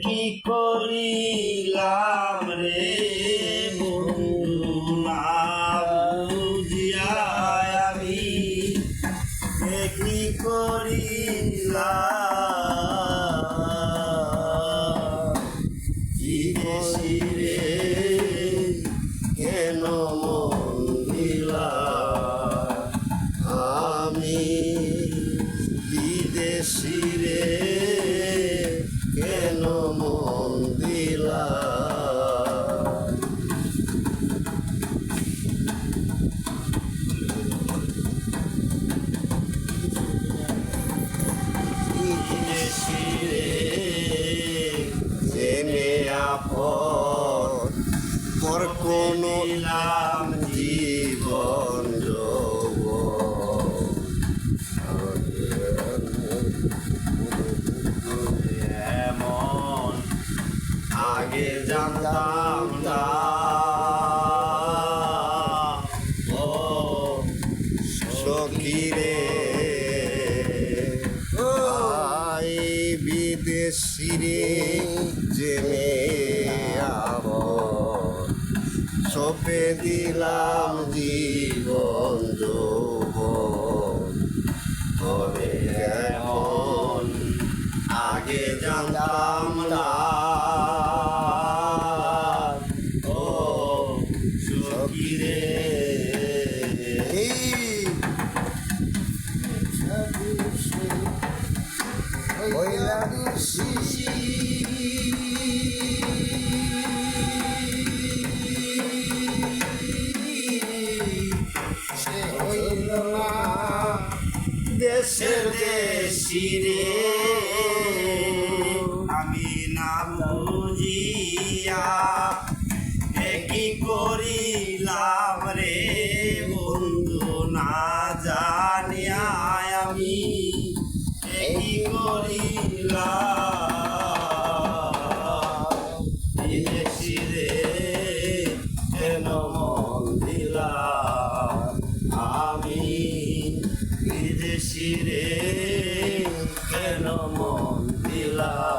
কি করিলাম রে বন্ধু না বুঝিয়া আমি কি করিলাম বিদেশি রে কেন মন দিলাম আমি বিদেশি রে কেন মন দিলাম বিদেশি রে জেনে আপন পর কোনো নাম জীবন এমন আগে জানতাম না ও সখীরে আই বিদেশি রে জেনে আপন সপে দিলাম জীবন যৌবন তবে এমন আগে জানতাম না ও সখীরে দেশের দেশি রে আমি নাম বুঝিয়া কি করিলাম রে বন্ধু না জানিয়া আমি কি করিলাম বিদেশি রে কেন মন দিলাম আমি বিদেশি রে কেন মন দিলাম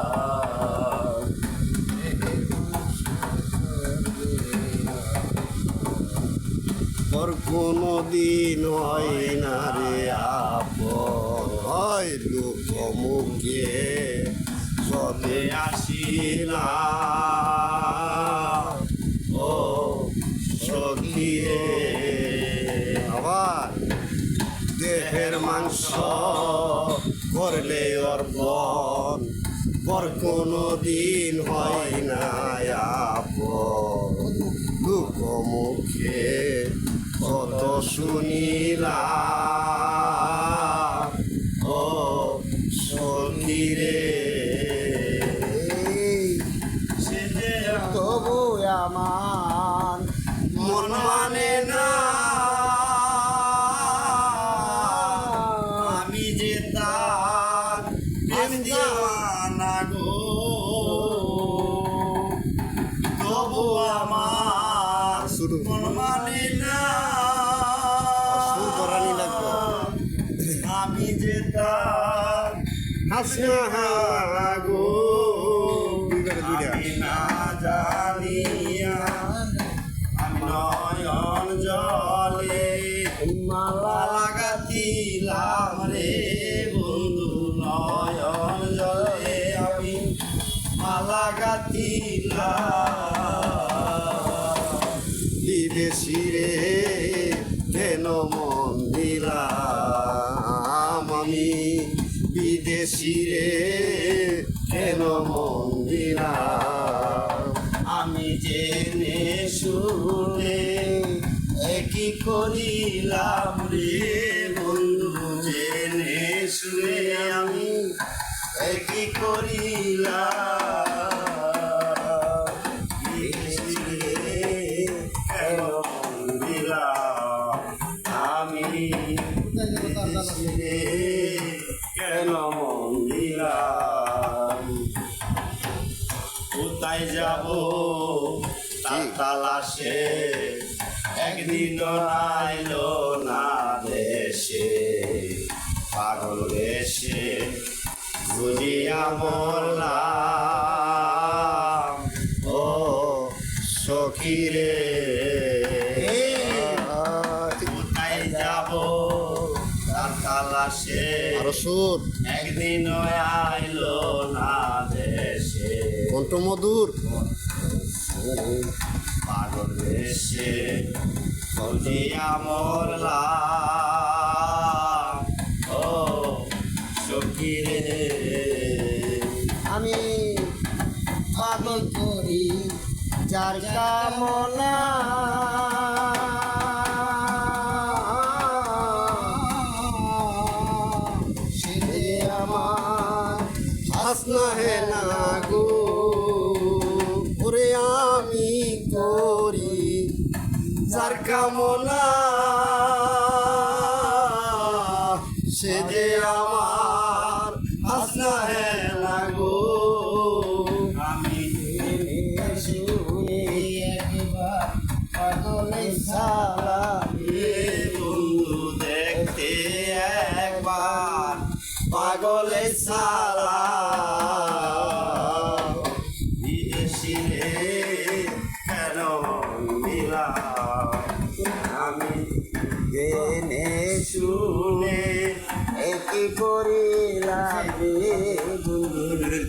তোর কোনো দিন হয় না রে আপন হয় লোক মুখে সবে আসিলাম ও সখী রে আবার দেহের মাংস করলে অর্পণ পর কোনো দিন হয় না আপন লোক মুখে কত শুনিলাম ও সখী রে সে যে তবু আমার মন মানে না আমি যে তার প্রেম দিওয়ানা গো তবু আমার মন মানে না আমি যে তার হাসনা গো আমি না জানিয়া আমি নয়ন জলে মালা লাগাতিলাম রে বন্ধু নয়ন জলে আমি মালা গাতিলাম বিদেশি রে কেন মন দিলাম আমি বিদেশি রে কেন মন দিলাম আমি জেনে শুনে কি করিলাম রে বন্ধু জেনে শুনে আমি কি করিলাম বিদেশি রে কেন মন দিলাম আমি বিদেশি রে কেন মন দিলাম কোথায় যাব তার তালাশে একদিন আইলো না দেশে পাগল দেশে বুঝিয়া মরলাম সখী রে কোথায় যাব তার তালাশে আরো সুর একদিন আইলো না দেশে কণ্ঠমধুর পাগল দেশে খুঁজিয়া মরলাম ও সখী রে আমি পাগল করি যার কামনা সে আমার হাসনা হে না গো ওরে আমি করি যার কামনা সে যে আমার হাসনা হে না গো আমি শুনে একবার পাগলের সালাম বন্ধু দেখতে একবার পাগলের সালা বিদেশিরে কেন মিলা আমি জেনে শুনে কি করিলাম রে বন্ধু